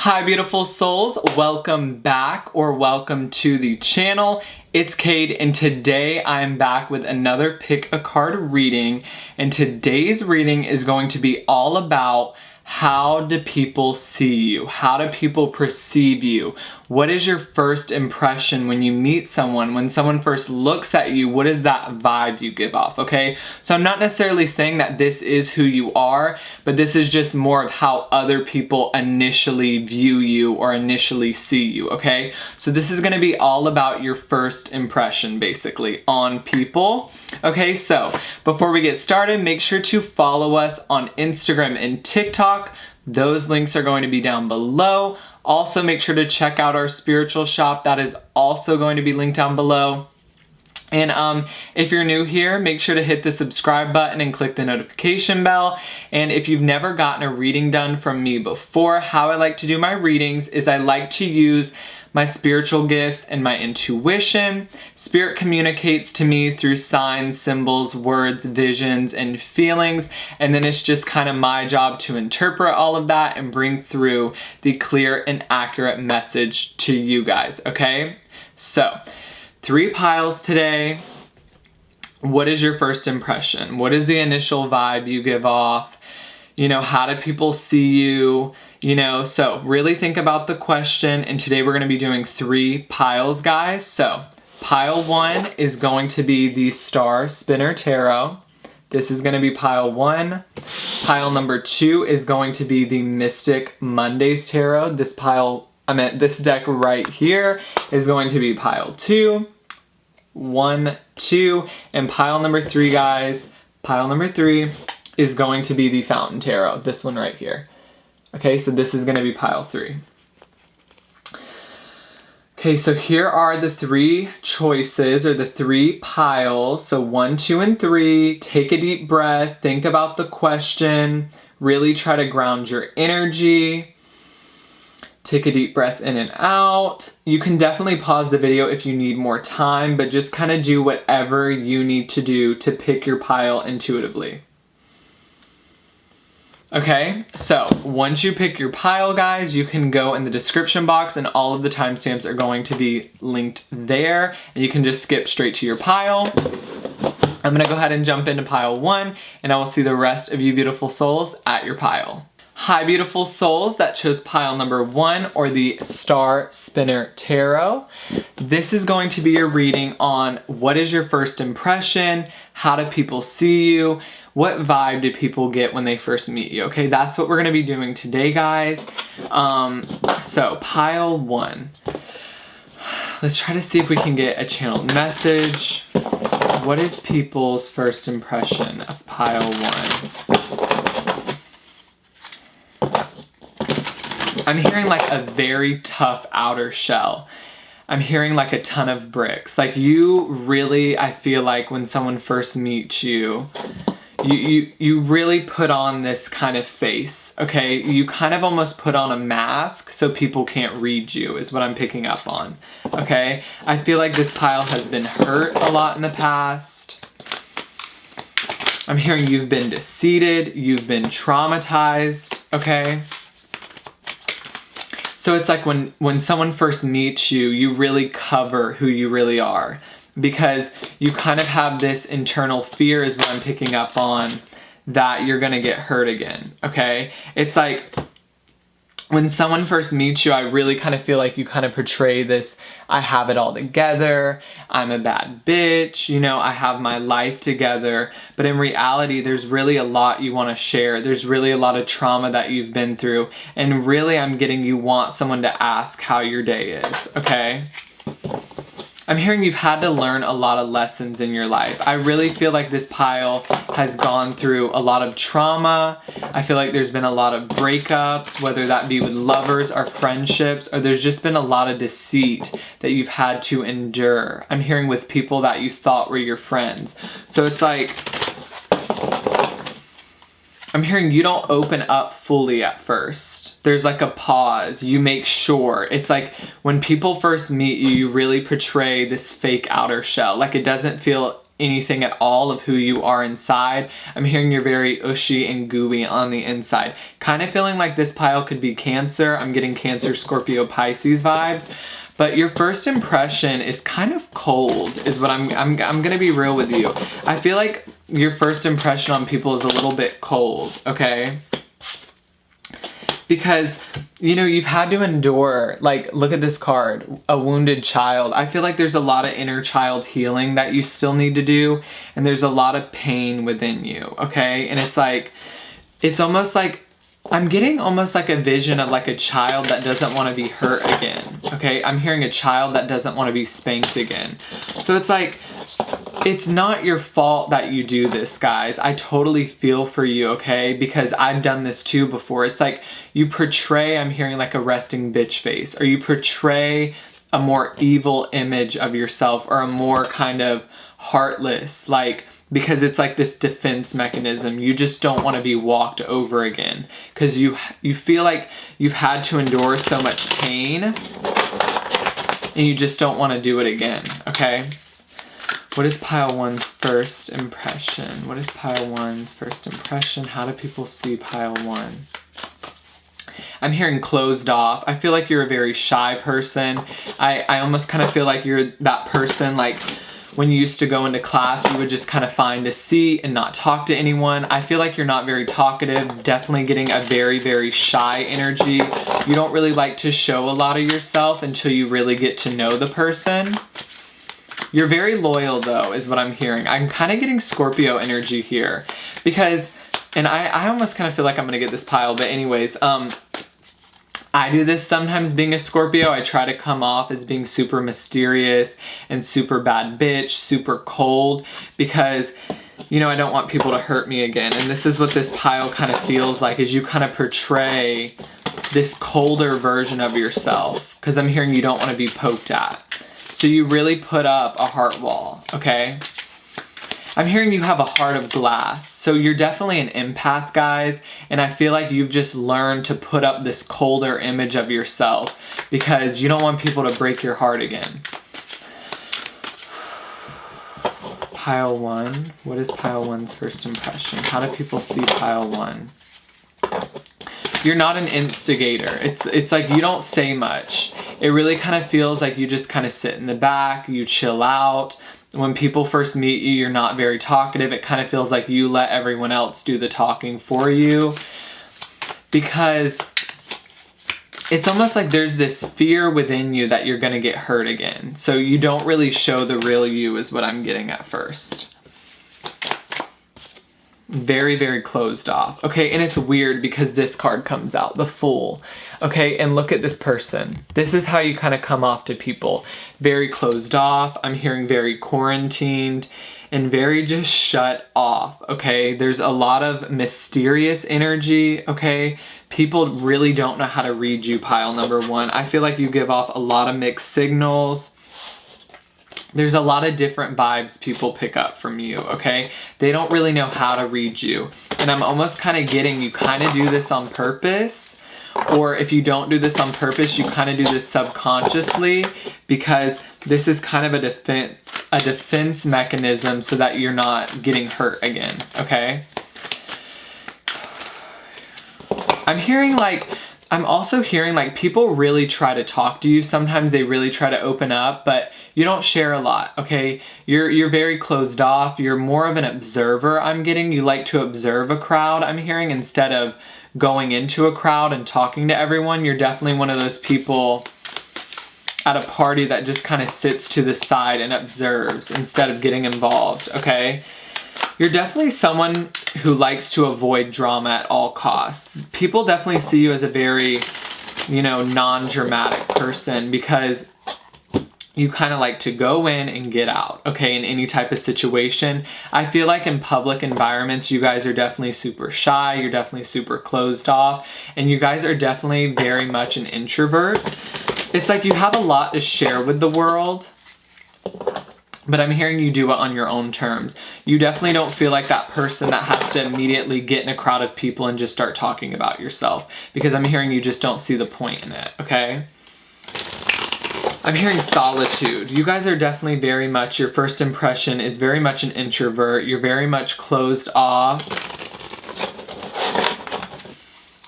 Hi beautiful souls, welcome back or welcome to the channel. It's Cade and today I'm back with another pick a card reading, and today's reading is going to be all about how do people see you? How do people perceive you? What is your first impression when you meet someone? When someone first looks at you, what is that vibe you give off, okay? So I'm not necessarily saying that this is who you are, but this is just more of how other people initially view you or initially see you, okay? So this is gonna be all about your first impression, basically, on people. Okay, so before we get started, make sure to follow us on Instagram and TikTok. Those links are going to be down below. Also, make sure to check out our spiritual shop. That is also going to be linked down below. And if you're new here, make sure to hit the subscribe button and click the notification bell. And if you've never gotten a reading done from me before, how I like to do my readings is I like to use my spiritual gifts and my intuition. Spirit communicates to me through signs, symbols, words, visions, and feelings. And then it's just kind of my job to interpret all of that and bring through the clear and accurate message to you guys, okay? So, 3 piles today. What is your first impression? What is the initial vibe you give off? You know, how do people see you? You know, so really think about the question, and today we're going to be doing 3 piles, guys. So pile 1 is going to be the Star Spinner Tarot. This is going to be pile 1. Pile number 2 is going to be the Mystic Mondays Tarot. This deck right here is going to be pile 2. 1, 2, and pile number 3, guys, pile number 3 is going to be the Fountain Tarot, this one right here. Okay, so this is going to be pile 3. Okay, so here are the 3 choices, or the 3 piles. So 1, 2, and 3. Take a deep breath, think about the question, really try to ground your energy. Take a deep breath in and out. You can definitely pause the video if you need more time, but just kind of do whatever you need to do to pick your pile intuitively. Okay, so once you pick your pile, guys, you can go in the description box and all of the timestamps are going to be linked there, and you can just skip straight to your pile. I'm gonna go ahead and jump into pile 1, and I will see the rest of you beautiful souls at your pile. Hi beautiful souls that chose pile number 1, or the Star Spinner Tarot. This is going to be your reading on what is your first impression, how do people see you, what vibe do people get when they first meet you, okay? That's what we're going to be doing today, guys. So pile 1. Let's try to see if we can get a channeled message. What is people's first impression of pile 1? I'm hearing like a very tough outer shell. I'm hearing like a ton of bricks. Like you really, I feel like when someone first meets you, you really put on this kind of face, okay? You kind of almost put on a mask so people can't read you is what I'm picking up on, okay? I feel like this pile has been hurt a lot in the past. I'm hearing you've been deceived, you've been traumatized, okay? So it's like when someone first meets you, you really cover who you really are, because you kind of have this internal fear is what I'm picking up on, that you're gonna get hurt again, okay? It's like when someone first meets you, I really kind of feel like you kind of portray this, I have it all together, I'm a bad bitch, you know, I have my life together. But in reality, there's really a lot you want to share. There's really a lot of trauma that you've been through. And really, I'm getting you want someone to ask how your day is, okay? I'm hearing you've had to learn a lot of lessons in your life. I really feel like this pile has gone through a lot of trauma. I feel like there's been a lot of breakups, whether that be with lovers or friendships, or there's just been a lot of deceit that you've had to endure. I'm hearing with people that you thought were your friends. So it's like, I'm hearing you don't open up fully at first. There's like a pause. You make sure. It's like when people first meet you, you really portray this fake outer shell. Like it doesn't feel anything at all of who you are inside. I'm hearing you're very ushy and gooey on the inside. Kind of feeling like this pile could be Cancer. I'm getting Cancer, Scorpio, Pisces vibes. But your first impression is kind of cold, is what I'm gonna be real with you. I feel like your first impression on people is a little bit cold, okay? Because, you know, you've had to endure, like, look at this card, a wounded child. I feel like there's a lot of inner child healing that you still need to do, and there's a lot of pain within you, okay? And it's like, it's almost like, I'm getting almost like a vision of like a child that doesn't want to be hurt again, okay? I'm hearing a child that doesn't want to be spanked again. So it's like, it's not your fault that you do this, guys. I totally feel for you, okay? Because I've done this too before. It's like you portray, I'm hearing like a resting bitch face, or you portray a more evil image of yourself, or a more kind of heartless, like, because it's like this defense mechanism. You just don't want to be walked over again because you feel like you've had to endure so much pain and you just don't want to do it again, okay? What is pile one's first impression? What is pile one's first impression? How do people see pile one? I'm hearing closed off. I feel like you're a very shy person. I almost kind of feel like you're that person, like, when you used to go into class, you would just kind of find a seat and not talk to anyone. I feel like you're not very talkative, definitely getting a very, very shy energy. You don't really like to show a lot of yourself until you really get to know the person. You're very loyal though, is what I'm hearing. I'm kind of getting Scorpio energy here because, and I almost kind of feel like I'm gonna get this pile, but anyways, I do this sometimes being a Scorpio. I try to come off as being super mysterious and super bad bitch, super cold, because, you know, I don't want people to hurt me again. And this is what this pile kind of feels like, is you kind of portray this colder version of yourself, because I'm hearing you don't want to be poked at. So you really put up a heart wall, okay? I'm hearing you have a heart of glass. So you're definitely an empath, guys. And I feel like you've just learned to put up this colder image of yourself because you don't want people to break your heart again. Pile one. What is pile one's first impression? How do people see pile one? You're not an instigator. It's like you don't say much. It really kind of feels like you just kind of sit in the back, you chill out. When people first meet you, you're not very talkative. It kind of feels like you let everyone else do the talking for you because it's almost like there's this fear within you that you're going to get hurt again. So you don't really show the real you is what I'm getting at first. Very, very closed off. Okay, and it's weird because this card comes out, the Fool. Okay, and look at this person. This is how you kind of come off to people. Very closed off. I'm hearing very quarantined and very just shut off. Okay, there's a lot of mysterious energy. Okay, people really don't know how to read you, pile number one. I feel like you give off a lot of mixed signals. There's a lot of different vibes people pick up from you, okay? They don't really know how to read you. And I'm almost kind of getting you kind of do this on purpose, or if you don't do this on purpose, you kind of do this subconsciously because this is kind of a defense mechanism so that you're not getting hurt again, okay? I'm also hearing like people really try to talk to you. Sometimes they really try to open up, but you don't share a lot, okay? You're very closed off. You're more of an observer, I'm getting. You like to observe a crowd, I'm hearing, instead of going into a crowd and talking to everyone. You're definitely one of those people at a party that just kind of sits to the side and observes instead of getting involved, okay? You're definitely someone who likes to avoid drama at all costs. People definitely see you as a very, you know, non-dramatic person because you kind of like to go in and get out, okay, in any type of situation. I feel like in public environments, you guys are definitely super shy, you're definitely super closed off, and you guys are definitely very much an introvert. It's like you have a lot to share with the world, but I'm hearing you do it on your own terms. You definitely don't feel like that person that has to immediately get in a crowd of people and just start talking about yourself, because I'm hearing you just don't see the point in it, okay? I'm hearing solitude. You guys are definitely very much, your first impression is very much an introvert. You're very much closed off.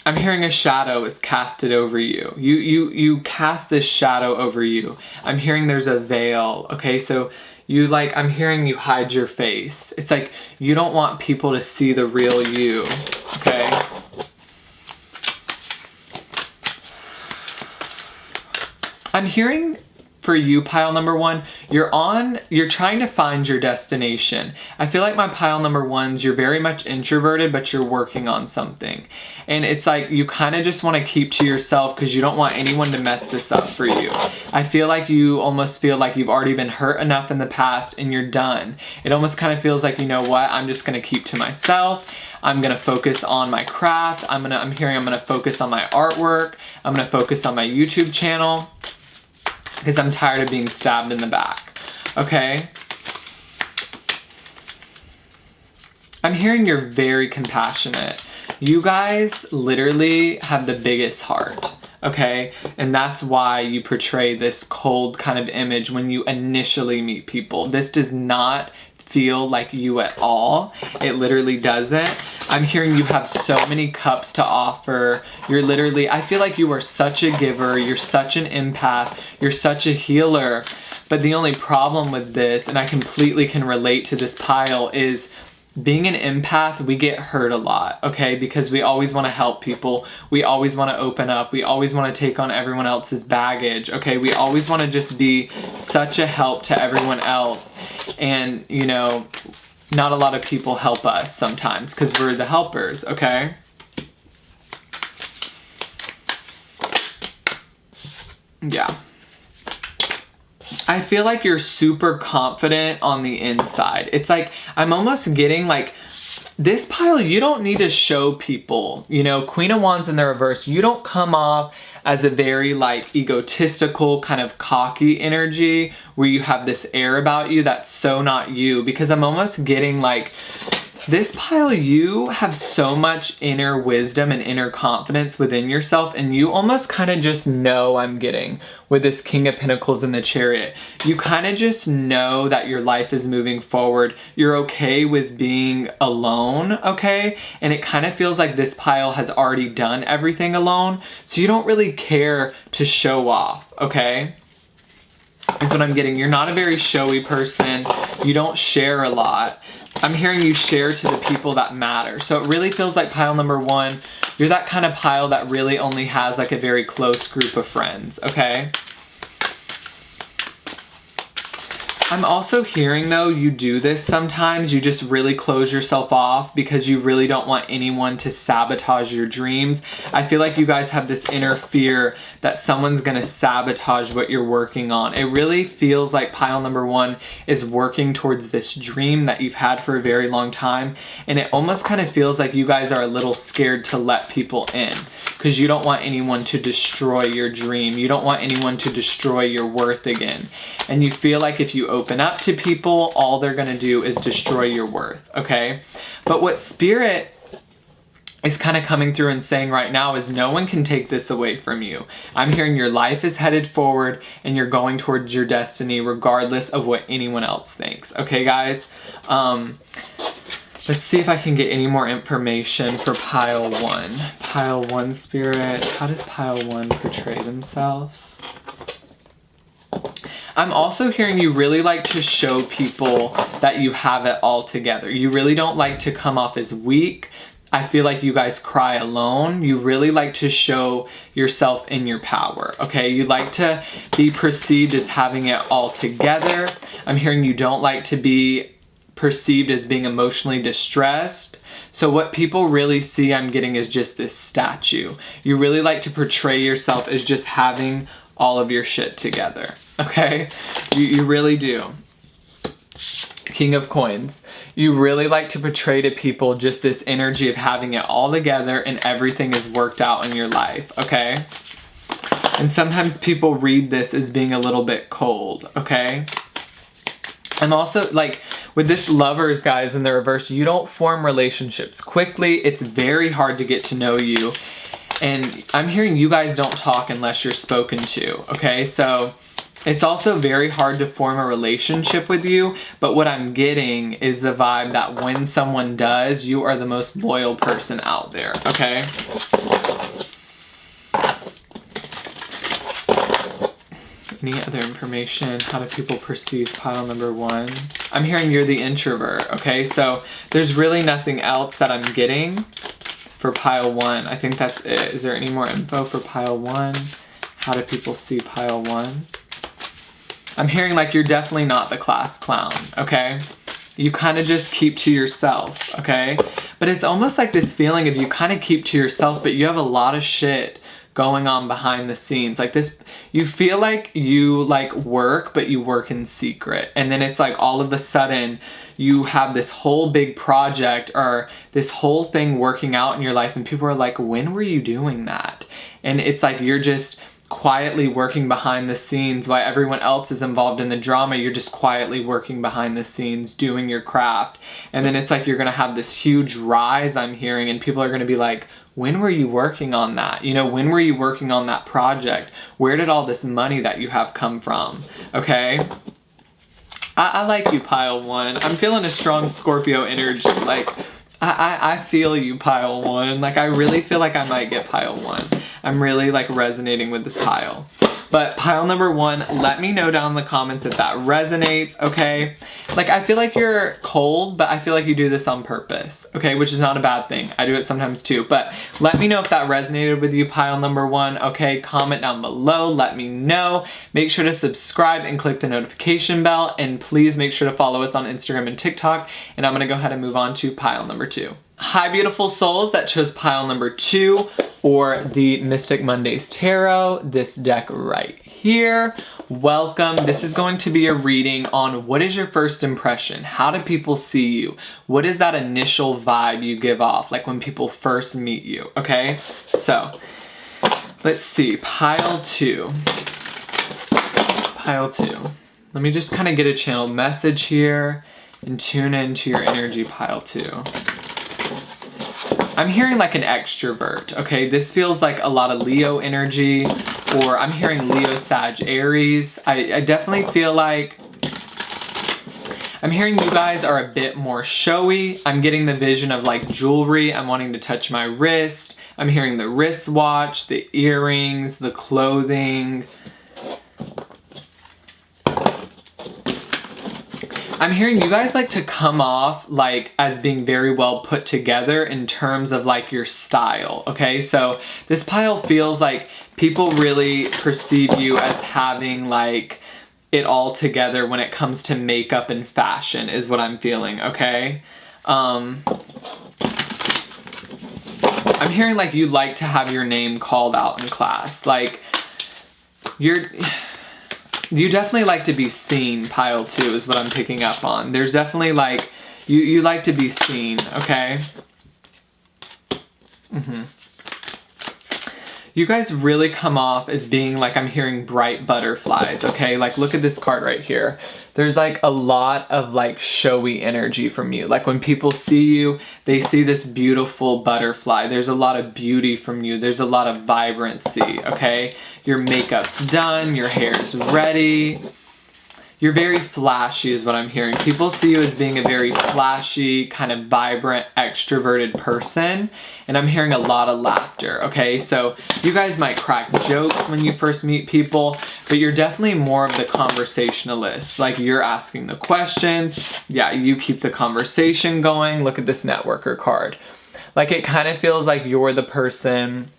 I'm hearing a shadow is casted over you. You cast this shadow over you. I'm hearing there's a veil. Okay, so I'm hearing you hide your face. It's like you don't want people to see the real you. Okay. I'm hearing for you, pile number one, you're trying to find your destination. I feel like my pile number ones, you're very much introverted, but you're working on something. And it's like you kind of just want to keep to yourself because you don't want anyone to mess this up for you. I feel like you almost feel like you've already been hurt enough in the past and you're done. It almost kind of feels like, you know what, I'm just going to keep to myself. I'm going to focus on my craft. I'm going to focus on my artwork. I'm going to focus on my YouTube channel. Because I'm tired of being stabbed in the back, okay? I'm hearing you're very compassionate. You guys literally have the biggest heart, okay? And that's why you portray this cold kind of image when you initially meet people. This does not feel like you at all. It literally doesn't. I'm hearing you have so many cups to offer. I feel like you are such a giver. You're such an empath. You're such a healer. But the only problem with this, and I completely can relate to this pile, is being an empath, we get hurt a lot, okay? Because we always want to help people. We always want to open up. We always want to take on everyone else's baggage, okay? We always want to just be such a help to everyone else. And, you know, not a lot of people help us sometimes because we're the helpers, okay? Yeah. I feel like you're super confident on the inside. It's like, I'm almost getting like, this pile, you don't need to show people, you know, Queen of Wands in the reverse, you don't come off as a very like egotistical kind of cocky energy where you have this air about you that's so not you, because I'm almost getting like, this pile, you have so much inner wisdom and inner confidence within yourself, and you almost kind of just know, I'm getting with this King of Pentacles in the Chariot. You kind of just know that your life is moving forward. You're okay with being alone, okay? And it kind of feels like this pile has already done everything alone, so you don't really care to show off, okay? That's what I'm getting. You're not a very showy person. You don't share a lot. I'm hearing you share to the people that matter. So it really feels like pile number one, you're that kind of pile that really only has like a very close group of friends, okay? I'm also hearing though, you do this sometimes, you just really close yourself off because you really don't want anyone to sabotage your dreams. I feel like you guys have this inner fear that someone's gonna sabotage what you're working on. It really feels like pile number one is working towards this dream that you've had for a very long time, and it almost kind of feels like you guys are a little scared to let people in because you don't want anyone to destroy your dream. You don't want anyone to destroy your worth again. And you feel like if you open up to people, all they're gonna do is destroy your worth, okay? But what Spirit is kind of coming through and saying right now is no one can take this away from you. I'm hearing your life is headed forward and you're going towards your destiny regardless of what anyone else thinks. Okay, guys? Let's see if I can get any more information for pile one. Pile one, Spirit. How does pile one portray themselves? I'm also hearing you really like to show people that you have it all together. You really don't like to come off as weak. I feel like you guys cry alone. You really like to show yourself in your power, okay? You like to be perceived as having it all together. I'm hearing you don't like to be perceived as being emotionally distressed. So what people really see, I'm getting, is just this statue. You really like to portray yourself as just having all of your shit together, okay? You really do. King of Coins. You really like to portray to people just this energy of having it all together and everything is worked out in your life, okay? And sometimes people read this as being a little bit cold, okay? I'm also, like, with this Lovers, guys, in the reverse, you don't form relationships quickly. It's very hard to get to know you. And I'm hearing you guys don't talk unless you're spoken to, okay? So it's also very hard to form a relationship with you, but what I'm getting is the vibe that when someone does, you are the most loyal person out there, okay? Any other information? How do people perceive pile number 1? I'm hearing you're the introvert, okay? So there's really nothing else that I'm getting for pile 1. I think that's it. Is there any more info for pile 1? How do people see pile 1? I'm hearing like you're definitely not the class clown, okay? You kind of just keep to yourself, okay? But it's almost like this feeling of you kind of keep to yourself, but you have a lot of shit going on behind the scenes. Like this, you feel like you like work, but you work in secret. And then it's like all of a sudden you have this whole big project or this whole thing working out in your life, and people are like, when were you doing that? And it's like you're just quietly working behind the scenes while everyone else is involved in the drama. You're just quietly working behind the scenes doing your craft. And then it's like you're gonna have this huge rise, I'm hearing, and people are gonna be like, when were you working on that? You know, when were you working on that project? Where did all this money that you have come from? Okay? I like you, pile 1. I'm feeling a strong Scorpio energy. Like, I feel you, pile 1. Like, I really feel like I might get pile 1. I'm really, like, resonating with this pile. But pile number 1, let me know down in the comments if that resonates, okay? Like, I feel like you're cold, but I feel like you do this on purpose, okay? Which is not a bad thing. I do it sometimes too. But let me know if that resonated with you, pile number 1, okay? Comment down below, let me know. Make sure to subscribe and click the notification bell. And please make sure to follow us on Instagram and TikTok. And I'm gonna go ahead and move on to pile number 2. Hi, beautiful souls that chose pile number 2 or the Mystic Mondays Tarot, this deck right here. Welcome. This is going to be a reading on what is your first impression? How do people see you? What is that initial vibe you give off, like when people first meet you, okay? So, let's see, pile 2. Pile 2. Let me just kind of get a channeled message here and tune into your energy, pile 2. I'm hearing like an extrovert, okay? This feels like a lot of Leo energy, or I'm hearing Leo, Sag, Aries. I definitely feel like I'm hearing you guys are a bit more showy. I'm getting the vision of like jewelry. I'm wanting to touch my wrist. I'm hearing the wristwatch, the earrings, the clothing. I'm hearing you guys like to come off like as being very well put together in terms of like your style, okay? So this pile feels like people really perceive you as having like it all together when it comes to makeup and fashion is what I'm feeling, okay? I'm hearing like you like to have your name called out in class. Like you definitely like to be seen, pile 2 is what I'm picking up on. There's definitely like, you like to be seen, okay? You guys really come off as being like, I'm hearing bright butterflies, okay? Like look at this card right here. There's like a lot of like showy energy from you. Like when people see you, they see this beautiful butterfly. There's a lot of beauty from you. There's a lot of vibrancy, okay? Your makeup's done, your hair's ready. You're very flashy is what I'm hearing. People see you as being a very flashy, kind of vibrant, extroverted person. And I'm hearing a lot of laughter, okay? So you guys might crack jokes when you first meet people, but you're definitely more of the conversationalist. Like you're asking the questions. Yeah, you keep the conversation going. Look at this networker card. Like it kind of feels like you're the person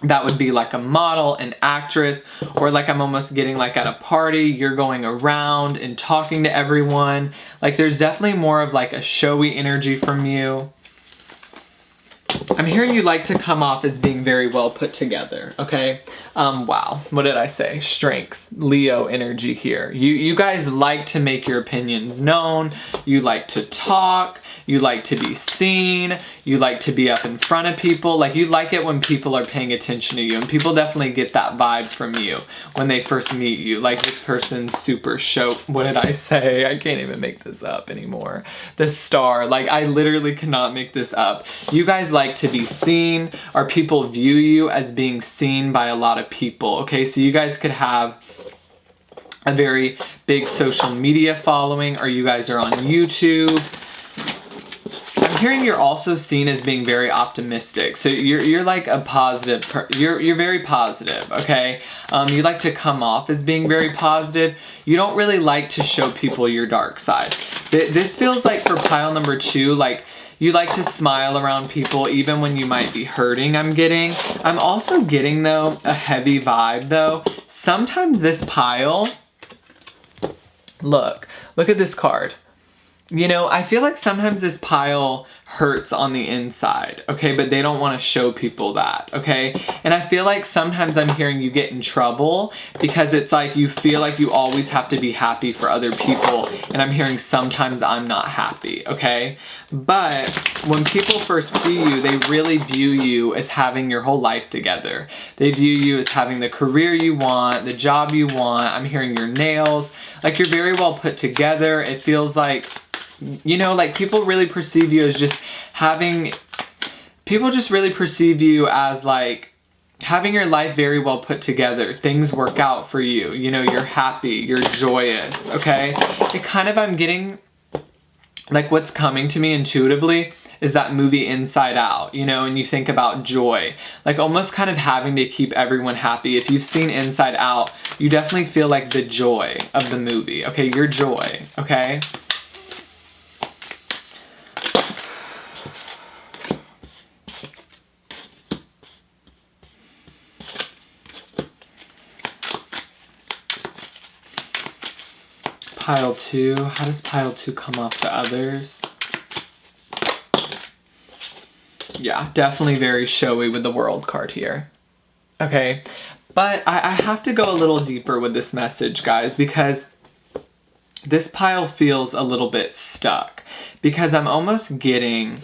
that would be like a model, an actress, or like I'm almost getting like at a party, you're going around and talking to everyone. Like there's definitely more of like a showy energy from you. I'm hearing you like to come off as being very well put together, okay? Wow, what did I say? Strength, Leo energy here. You guys like to make your opinions known. You like to talk. You like to be seen. You like to be up in front of people. Like you like it when people are paying attention to you, and people definitely get that vibe from you when they first meet you. Like this person's super show. What did I say? I can't even make this up anymore. The star, like I literally cannot make this up. You guys like to be seen, or people view you as being seen by a lot of people, okay? So you guys could have a very big social media following, or you guys are on YouTube. I'm hearing you're also seen as being very optimistic. So you're like a positive, you're very positive, okay? You like to come off as being very positive. You don't really like to show people your dark side. This feels like for pile number 2, like you like to smile around people even when you might be hurting, I'm getting. I'm also getting, though, a heavy vibe, though. Sometimes this pile, look at this card. You know, I feel like sometimes this pile hurts on the inside, okay? But they don't want to show people that, okay? And I feel like sometimes I'm hearing you get in trouble because it's like you feel like you always have to be happy for other people. And I'm hearing sometimes I'm not happy, okay? But when people first see you, they really view you as having your whole life together. They view you as having the career you want, the job you want. I'm hearing your nails. Like, you're very well put together. It feels like, you know, like people really perceive you as just having, people just really perceive you as like having your life very well put together. Things work out for you. You know, you're happy, you're joyous, okay? It kind of, I'm getting, like, what's coming to me intuitively is that movie Inside Out, you know, and you think about joy, like almost kind of having to keep everyone happy. If you've seen Inside Out, you definitely feel like the joy of the movie, okay? Your joy, okay? Pile 2, how does pile 2 come off the others? Yeah, definitely very showy with the World card here. Okay, but I have to go a little deeper with this message, guys, because this pile feels a little bit stuck. Because I'm almost getting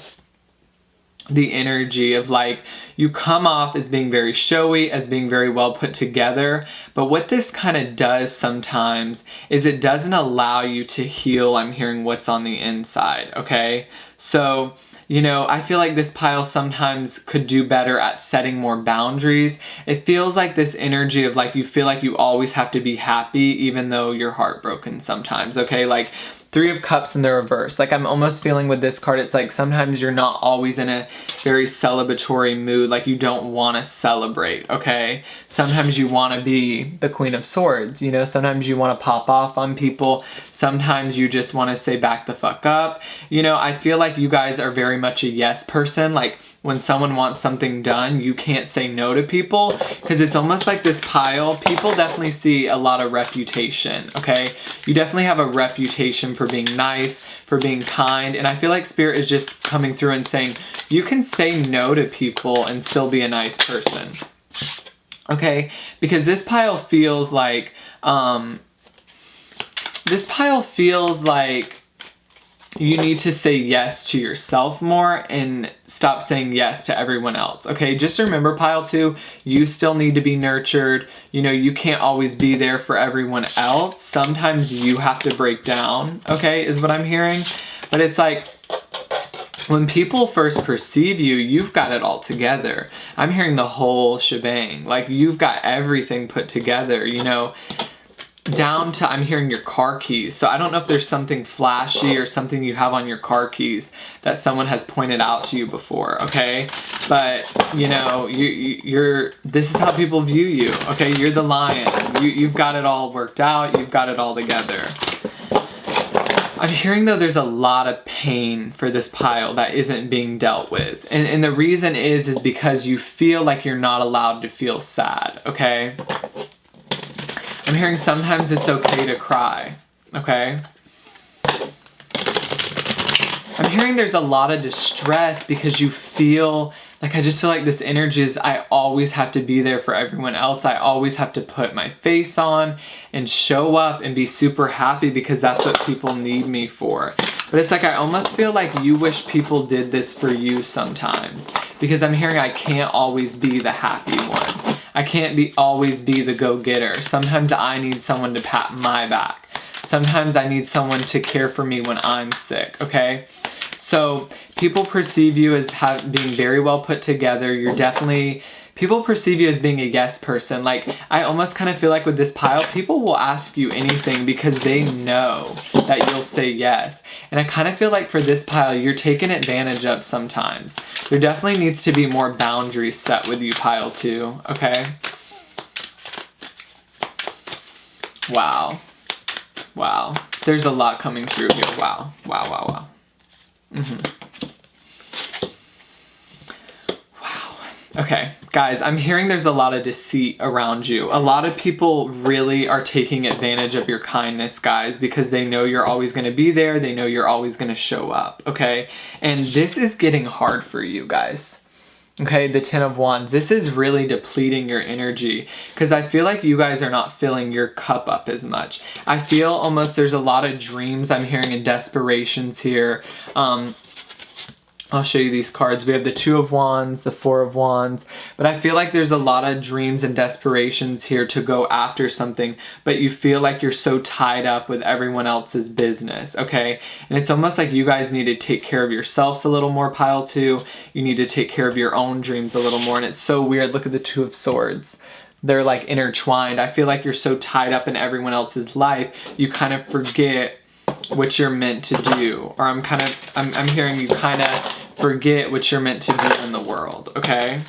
the energy of like, you come off as being very showy, as being very well put together, but what this kind of does sometimes is it doesn't allow you to heal, I'm hearing, what's on the inside, okay? So, you know, I feel like this pile sometimes could do better at setting more boundaries. It feels like this energy of like, you feel like you always have to be happy even though you're heartbroken sometimes, okay? Like, 3 of Cups in the reverse. Like, I'm almost feeling with this card, it's like sometimes you're not always in a very celebratory mood. Like, you don't want to celebrate, okay? Sometimes you want to be the Queen of Swords, you know? Sometimes you want to pop off on people. Sometimes you just want to say back the fuck up. You know, I feel like you guys are very much a yes person. Like, when someone wants something done, you can't say no to people, because it's almost like this pile, people definitely see a lot of reputation, okay? You definitely have a reputation for being nice, for being kind, and I feel like Spirit is just coming through and saying, you can say no to people and still be a nice person, okay? Because this pile feels like, you need to say yes to yourself more and stop saying yes to everyone else, okay? Just remember, pile 2, you still need to be nurtured. You know, you can't always be there for everyone else. Sometimes you have to break down, okay, is what I'm hearing. But it's like, when people first perceive you, you've got it all together. I'm hearing the whole shebang. Like, you've got everything put together, you know? Down to, I'm hearing your car keys. So I don't know if there's something flashy or something you have on your car keys that someone has pointed out to you before, okay? But, you know, you're this is how people view you, okay? You're the lion. You've got it all worked out. You've got it all together. I'm hearing, though, there's a lot of pain for this pile that isn't being dealt with. And the reason is because you feel like you're not allowed to feel sad, okay? I'm hearing sometimes it's okay to cry, okay? I'm hearing there's a lot of distress because you feel, like, I just feel like this energy is, I always have to be there for everyone else. I always have to put my face on and show up and be super happy because that's what people need me for. But it's like, I almost feel like you wish people did this for you sometimes, because I'm hearing I can't always be the happy one. I can't always be the go-getter. Sometimes I need someone to pat my back. Sometimes I need someone to care for me when I'm sick, okay? So people perceive you as being very well put together. People perceive you as being a yes person. Like, I almost kind of feel like with this pile, people will ask you anything because they know that you'll say yes. And I kind of feel like for this pile, you're taken advantage of sometimes. There definitely needs to be more boundaries set with you, pile 2, okay? Wow. Wow. There's a lot coming through here. Wow. Wow, wow, wow. Okay, guys, I'm hearing there's a lot of deceit around you. A lot of people really are taking advantage of your kindness, guys, because they know you're always going to be there. They know you're always going to show up, okay? And this is getting hard for you, guys. Okay, the 10 of Wands. This is really depleting your energy because I feel like you guys are not filling your cup up as much. I feel almost there's a lot of dreams I'm hearing and desperations here. I'll show you these cards. We have the 2 of Wands, the 4 of Wands, but I feel like there's a lot of dreams and desperations here to go after something, but you feel like you're so tied up with everyone else's business, okay? And it's almost like you guys need to take care of yourselves a little more, pile 2. You need to take care of your own dreams a little more, and it's so weird. Look at the 2 of Swords. They're like intertwined. I feel like you're so tied up in everyone else's life, you kind of forget what you're meant to do. Or I'm hearing you kind of forget what you're meant to do in the world, okay?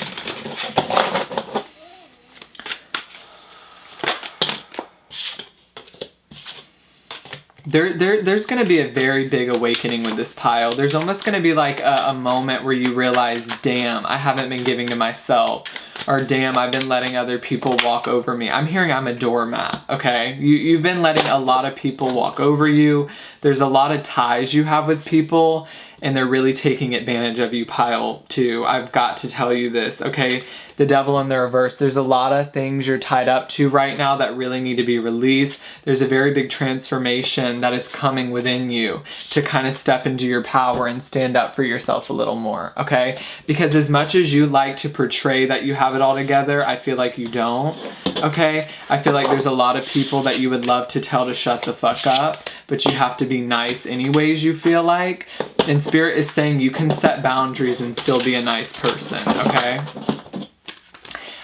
There's going to be a very big awakening with this pile. There's almost going to be like a moment where you realize, damn, I haven't been giving to myself. Or damn, I've been letting other people walk over me. I'm hearing I'm a doormat, okay? You've been letting a lot of people walk over you. There's a lot of ties you have with people, and they're really taking advantage of you, pile 2. I've got to tell you this, okay? The Devil in the reverse. There's a lot of things you're tied up to right now that really need to be released. There's a very big transformation that is coming within you to kind of step into your power and stand up for yourself a little more, okay? Because as much as you like to portray that you have it all together, I feel like you don't, okay? I feel like there's a lot of people that you would love to tell to shut the fuck up, but you have to be nice anyways, you feel like. And Spirit is saying you can set boundaries and still be a nice person, okay?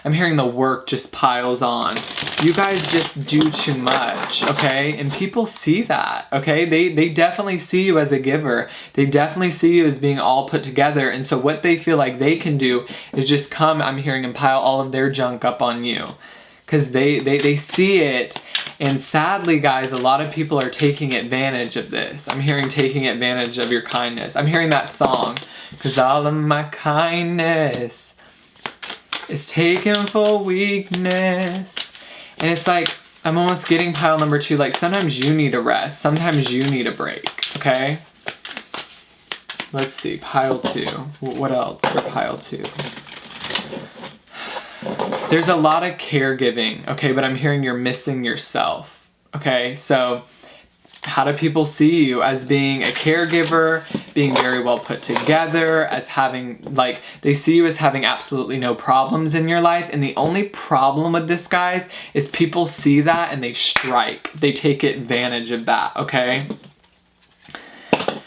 I'm hearing the work just piles on. You guys just do too much, okay? And people see that, okay? They definitely see you as a giver. They definitely see you as being all put together. And so what they feel like they can do is just come, I'm hearing, and pile all of their junk up on you. Because they see it. And sadly, guys, a lot of people are taking advantage of this. I'm hearing taking advantage of your kindness. I'm hearing that song. Because all of my kindness is taken for weakness. And it's like, I'm almost getting pile number 2, like sometimes you need a rest. Sometimes you need a break, okay? Let's see, pile 2. What else for pile 2? There's a lot of caregiving, okay? But I'm hearing you're missing yourself, okay? So how do people see you? As being a caregiver, being very well put together, as having, like, they see you as having absolutely no problems in your life. And the only problem with this, guys, is people see that and they strike. They take advantage of that, okay?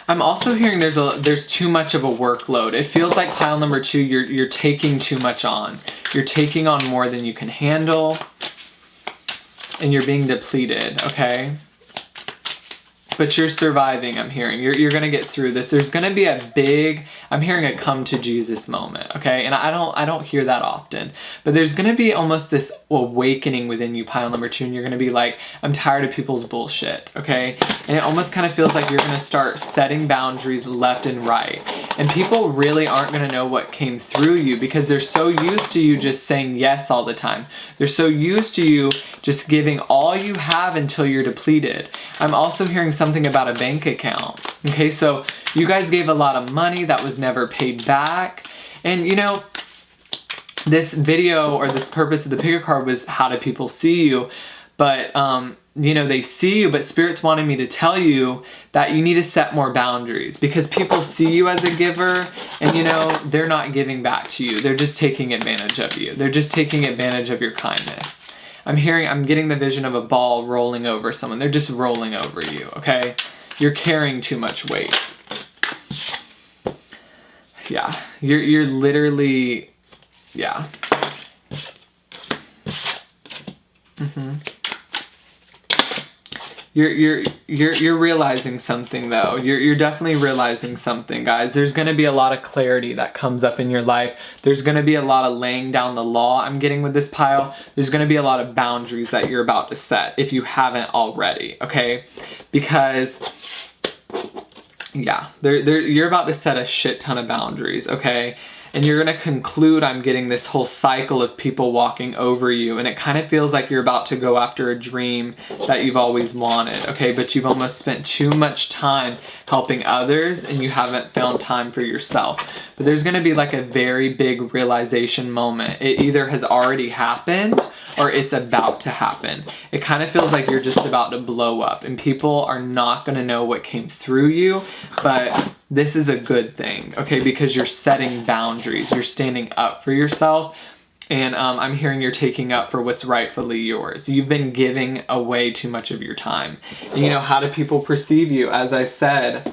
I'm also hearing there's too much of a workload. It feels like pile number 2, you're taking too much on. You're taking on more than you can handle. And you're being depleted, okay? But you're surviving, I'm hearing. You're going to get through this. There's going to be a big, I'm hearing a come to Jesus moment, okay? And I don't hear that often. But there's going to be almost this awakening within you, pile number 2, and you're going to be like, I'm tired of people's bullshit, okay? And it almost kind of feels like you're going to start setting boundaries left and right. And people really aren't going to know what came through you because they're so used to you just saying yes all the time. They're so used to you just giving all you have until you're depleted. I'm also hearing something about a bank account. Okay, so you guys gave a lot of money that was never paid back. And you know, this video or this purpose of the picker card was how do people see you? But you know, they see you, but Spirit's wanting me to tell you that you need to set more boundaries because people see you as a giver and, you know, they're not giving back to you. They're just taking advantage of you. They're just taking advantage of your kindness. I'm getting the vision of a ball rolling over someone. They're just rolling over you, okay? You're carrying too much weight. Yeah, you're literally, yeah. You're realizing something though. You're definitely realizing something, guys. There's gonna be a lot of clarity that comes up in your life. There's gonna be a lot of laying down the law I'm getting with this pile. There's gonna be a lot of boundaries that you're about to set if you haven't already, okay? Because yeah, you're about to set a shit ton of boundaries, okay? And you're gonna conclude, I'm getting this whole cycle of people walking over you, and it kind of feels like you're about to go after a dream that you've always wanted, okay? But you've almost spent too much time helping others and you haven't found time for yourself. But there's gonna be like a very big realization moment. It either has already happened or it's about to happen. It kind of feels like you're just about to blow up and people are not gonna know what came through you, but this is a good thing, okay? Because you're setting boundaries, you're standing up for yourself, and I'm hearing you're taking up for what's rightfully yours. You've been giving away too much of your time. And you know, how do people perceive you? As I said,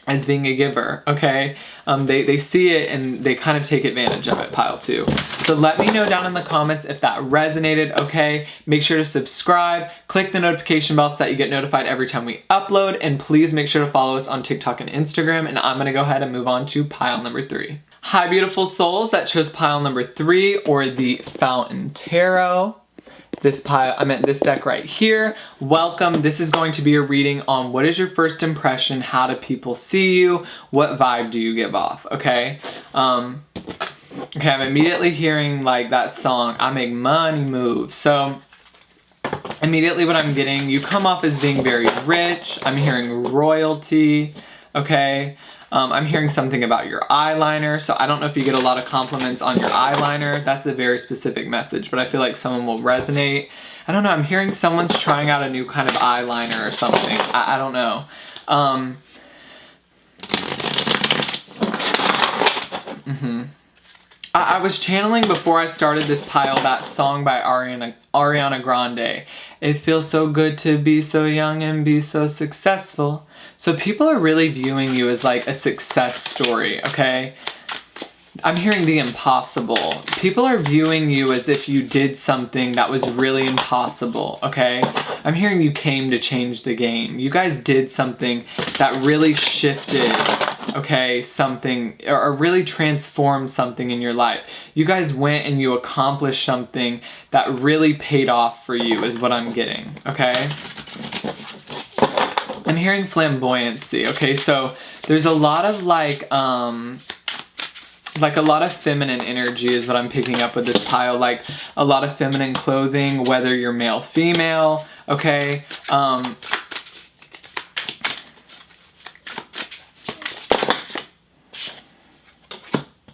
as being a giver, okay? They see it and they kind of take advantage of it, pile 2. So let me know down in the comments if that resonated, okay? Make sure to subscribe, click the notification bell so that you get notified every time we upload, and please make sure to follow us on TikTok and Instagram, and I'm gonna go ahead and move on to pile number 3. Hi, beautiful souls that chose pile number 3, or the Fountain Tarot. This pile, I meant this deck right here. Welcome. This is going to be a reading on what is your first impression, how do people see you, what vibe do you give off, okay? Okay, I'm immediately hearing like that song, I make money move. So immediately what I'm getting, you come off as being very rich. I'm hearing royalty, okay? I'm hearing something about your eyeliner, so I don't know if you get a lot of compliments on your eyeliner. That's a very specific message, but I feel like someone will resonate. I don't know, I'm hearing someone's trying out a new kind of eyeliner or something. I don't know. I was channeling before I started this pile that song by Ariana Grande. It feels so good to be so young and be so successful. So people are really viewing you as like a success story, okay? I'm hearing the impossible. People are viewing you as if you did something that was really impossible, okay? I'm hearing you came to change the game. You guys did something that really shifted, okay, something, or really transformed something in your life. You guys went and you accomplished something that really paid off for you is what I'm getting, okay? I'm hearing flamboyancy, okay? So there's a lot of like a lot of feminine energy is what I'm picking up with this pile, like a lot of feminine clothing, whether you're male, female, okay?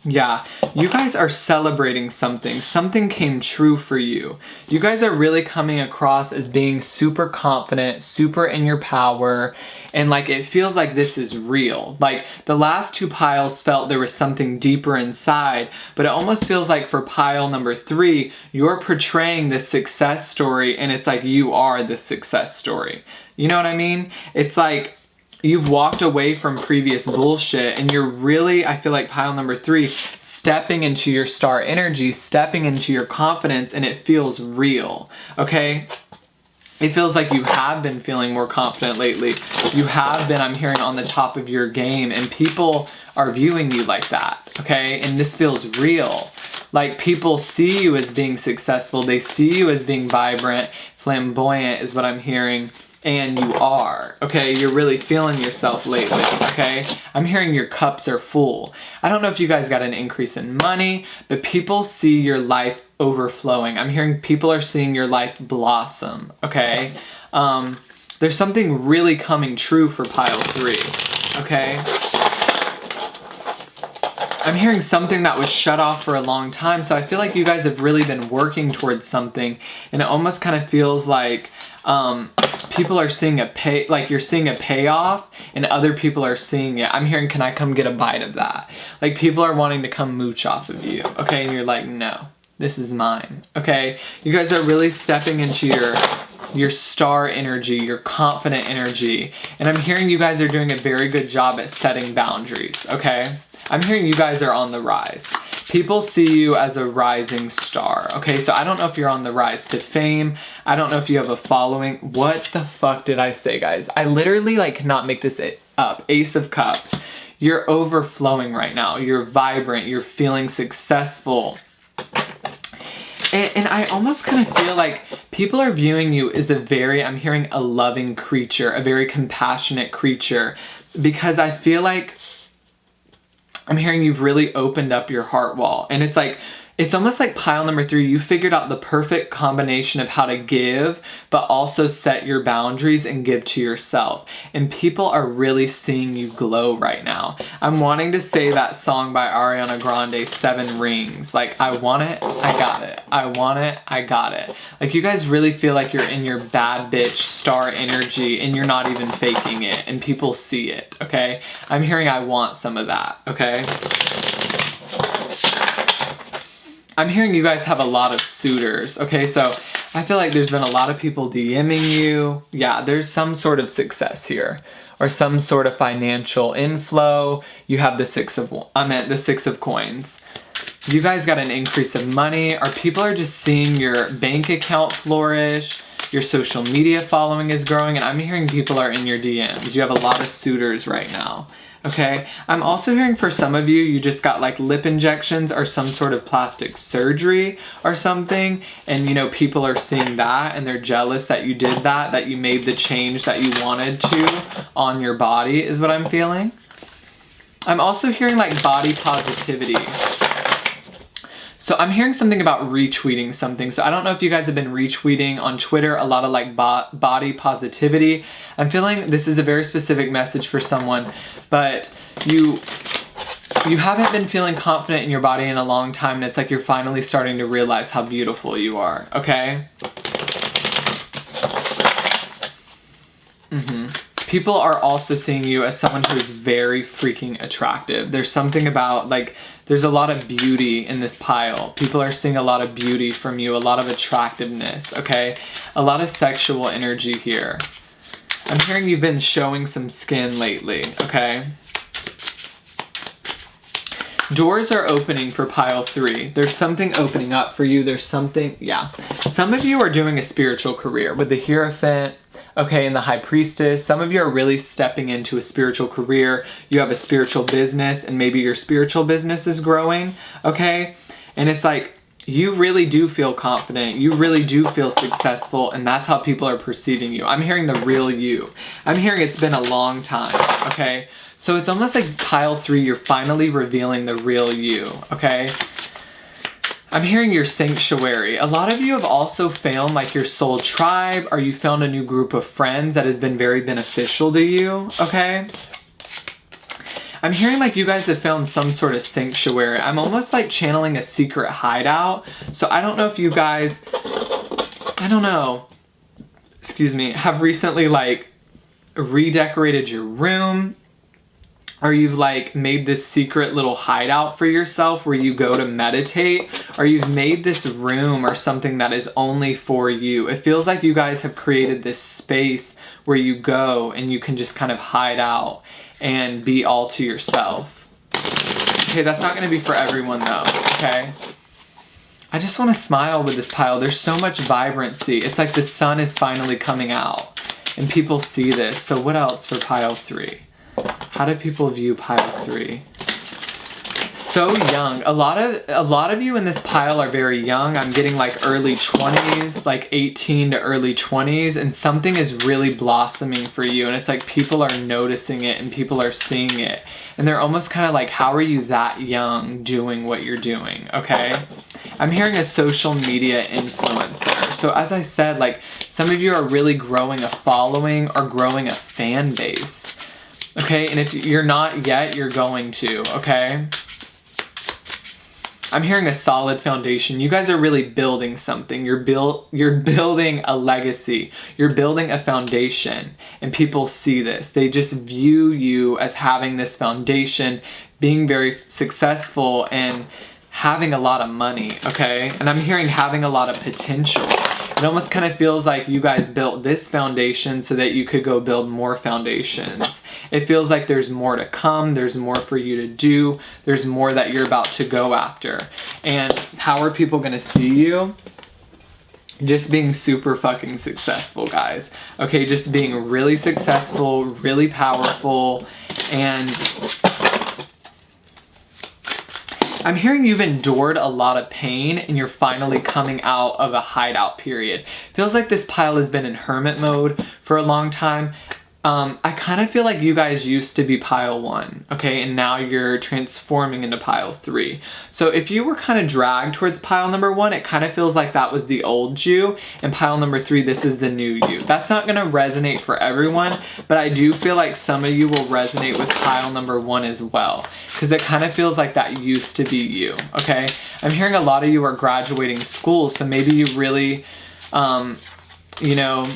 Yeah, you guys are celebrating something. Something came true for you. You guys are really coming across as being super confident, super in your power, and like it feels like this is real. Like the last 2 piles felt there was something deeper inside, but it almost feels like for pile number 3, you're portraying this success story and it's like you are the success story. You know what I mean? It's like you've walked away from previous bullshit and you're really, I feel like pile number 3, stepping into your star energy, stepping into your confidence, and it feels real, okay? It feels like you have been feeling more confident lately. You have been, I'm hearing, on the top of your game, and people are viewing you like that, okay? And this feels real. Like people see you as being successful. They see you as being vibrant, flamboyant is what I'm hearing. And you are, okay? You're really feeling yourself lately, okay? I'm hearing your cups are full. I don't know if you guys got an increase in money, but people see your life overflowing. I'm hearing people are seeing your life blossom, okay? There's something really coming true for pile 3, okay? I'm hearing something that was shut off for a long time, so I feel like you guys have really been working towards something, and it almost kind of feels like people are seeing you're seeing a payoff and other people are seeing it. I'm hearing, can I come get a bite of that? Like people are wanting to come mooch off of you, okay? And you're like, no, this is mine, okay? You guys are really stepping into your star energy, your confident energy. And I'm hearing you guys are doing a very good job at setting boundaries, okay? I'm hearing you guys are on the rise. People see you as a rising star, okay? So I don't know if you're on the rise to fame. I don't know if you have a following. What the fuck did I say, guys? I literally like cannot make this up. Ace of Cups. You're overflowing right now. You're vibrant. You're feeling successful. And I almost kind of feel like people are viewing you as I'm hearing a loving creature, a very compassionate creature, because I feel like I'm hearing you've really opened up your heart wall. And it's almost like pile number 3, you figured out the perfect combination of how to give, but also set your boundaries and give to yourself. And people are really seeing you glow right now. I'm wanting to say that song by Ariana Grande, 7 Rings. Like, I want it, I got it. I want it, I got it. Like, you guys really feel like you're in your bad bitch star energy and you're not even faking it. And people see it, okay? I'm hearing I want some of that, okay? I'm hearing you guys have a lot of suitors, okay? So I feel like there's been a lot of people DMing you. Yeah, there's some sort of success here or some sort of financial inflow. You have the 6 of coins. You guys got an increase of money, or people are just seeing your bank account flourish. Your social media following is growing, and I'm hearing people are in your DMs. You have a lot of suitors right now. Okay, I'm also hearing for some of you, you just got like lip injections or some sort of plastic surgery or something. And you know, people are seeing that and they're jealous that you did that you made the change that you wanted to on your body is what I'm feeling. I'm also hearing like body positivity. So I'm hearing something about retweeting something. So I don't know if you guys have been retweeting on Twitter, a lot of like body positivity. I'm feeling this is a very specific message for someone, but you haven't been feeling confident in your body in a long time, and it's like you're finally starting to realize how beautiful you are, okay? People are also seeing you as someone who is very freaking attractive. There's something about like, there's a lot of beauty in this pile. People are seeing a lot of beauty from you, a lot of attractiveness, okay? A lot of sexual energy here. I'm hearing you've been showing some skin lately, okay? Doors are opening for pile 3. There's something opening up for you. There's something, yeah. Some of you are doing a spiritual career with the Hierophant, okay, and the High Priestess. Some of you are really stepping into a spiritual career. You have a spiritual business, and maybe your spiritual business is growing, okay? And it's like, you really do feel confident. You really do feel successful, and that's how people are perceiving you. I'm hearing the real you. I'm hearing it's been a long time, okay? So it's almost like pile 3, you're finally revealing the real you, okay? I'm hearing your sanctuary. A lot of you have also found like your soul tribe, or you found a new group of friends that has been very beneficial to you, okay? I'm hearing like you guys have found some sort of sanctuary. I'm almost like channeling a secret hideout. So I don't know if you guys, I don't know, excuse me, have recently like redecorated your room, or you've like made this secret little hideout for yourself where you go to meditate, or you've made this room or something that is only for you. It feels like you guys have created this space where you go and you can just kind of hide out and be all to yourself. Okay, that's not gonna be for everyone though, okay? I just wanna smile with this pile. There's so much vibrancy. It's like the sun is finally coming out and people see this. So what else for pile 3? How do people view pile 3? So young. A lot of you in this pile are very young. I'm getting like early 20s, like 18 to early 20s, and something is really blossoming for you, and it's like people are noticing it and people are seeing it, and they're almost kind of like, how are you that young doing what you're doing, okay? I'm hearing a social media influencer. So as I said, like some of you are really growing a following or growing a fan base. Okay, and if you're not yet, you're going to, okay? I'm hearing a solid foundation. You guys are really building something. You're building a legacy. You're building a foundation, and people see this. They just view you as having this foundation, being very successful, and having a lot of money, okay? And I'm hearing having a lot of potential. It almost kind of feels like you guys built this foundation so that you could go build more foundations. It feels like there's more to come, there's more for you to do, there's more that you're about to go after. And how are people gonna see you? Just being super fucking successful, guys. Okay, just being really successful, really powerful, and I'm hearing you've endured a lot of pain and you're finally coming out of a hideout period. Feels like this pile has been in hermit mode for a long time. I kind of feel like you guys used to be pile 1, okay, and now you're transforming into pile 3. So if you were kind of dragged towards pile number 1, it kind of feels like that was the old you, and pile number 3, this is the new you. That's not going to resonate for everyone, but I do feel like some of you will resonate with pile number 1 as well, because it kind of feels like that used to be you, okay? I'm hearing a lot of you are graduating school, so maybe you really, you know,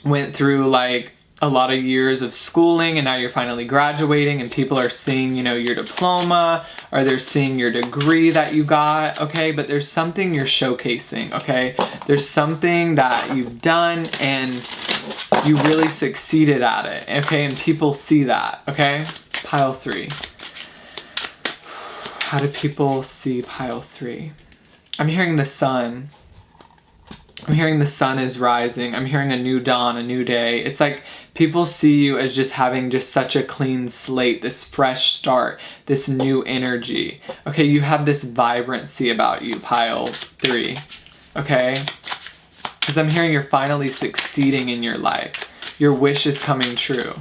went through like a lot of years of schooling and now you're finally graduating and people are seeing, you know, your diploma or they're seeing your degree that you got, okay? But there's something you're showcasing, okay? There's something that you've done and you really succeeded at it, okay? And people see that, okay? Pile 3. How do people see pile 3? I'm hearing the sun. I'm hearing the sun is rising. I'm hearing a new dawn, a new day. It's like people see you as just having just such a clean slate, this fresh start, this new energy. Okay, you have this vibrancy about you, pile 3. Okay? Because I'm hearing you're finally succeeding in your life. Your wish is coming true.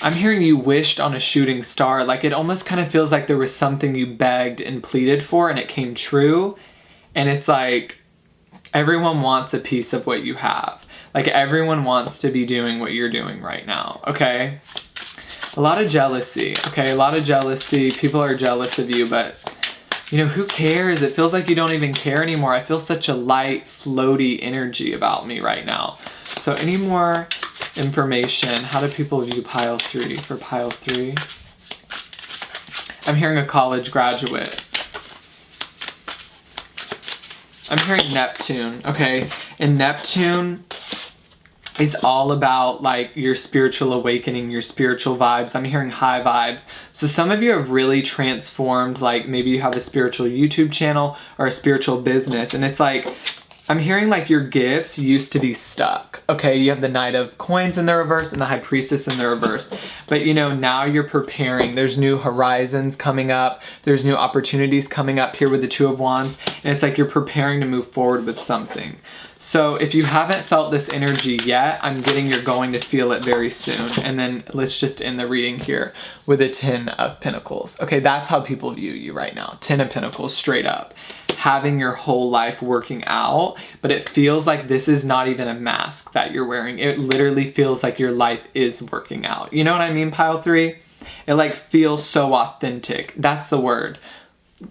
I'm hearing you wished on a shooting star. Like it almost kind of feels like there was something you begged and pleaded for and it came true. And it's like, everyone wants a piece of what you have. Like everyone wants to be doing what you're doing right now, okay? A lot of jealousy, okay? A lot of jealousy. People are jealous of you, but you know, who cares? It feels like you don't even care anymore. I feel such a light, floaty energy about me right now. So any more information? How do people view pile 3 for pile 3? I'm hearing a college graduate. I'm hearing Neptune, okay? And Neptune is all about like your spiritual awakening, your spiritual vibes. I'm hearing high vibes. So some of you have really transformed, like maybe you have a spiritual YouTube channel or a spiritual business. And it's like, I'm hearing like your gifts used to be stuck, okay? You have the Knight of Coins in the reverse and the High Priestess in the reverse. But you know, now you're preparing. There's new horizons coming up. There's new opportunities coming up here with the Two of Wands. And it's like you're preparing to move forward with something. So if you haven't felt this energy yet, I'm getting you're going to feel it very soon. And then let's just end the reading here with a 10 of Pentacles. Okay, that's how people view you right now. 10 of Pentacles, straight up. Having your whole life working out, but it feels like this is not even a mask that you're wearing. It literally feels like your life is working out. You know what I mean, pile 3? It like feels so authentic. That's the word.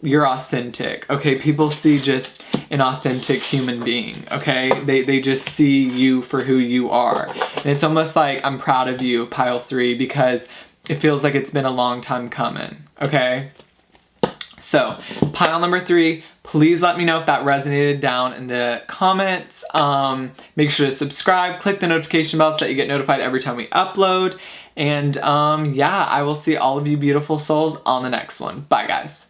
You're authentic, okay? People see just an authentic human being, okay? They just see you for who you are. And it's almost like I'm proud of you, pile 3, because it feels like it's been a long time coming, okay? So, pile number 3, please let me know if that resonated down in the comments. Make sure to subscribe, click the notification bell so that you get notified every time we upload. And yeah, I will see all of you beautiful souls on the next one. Bye, guys.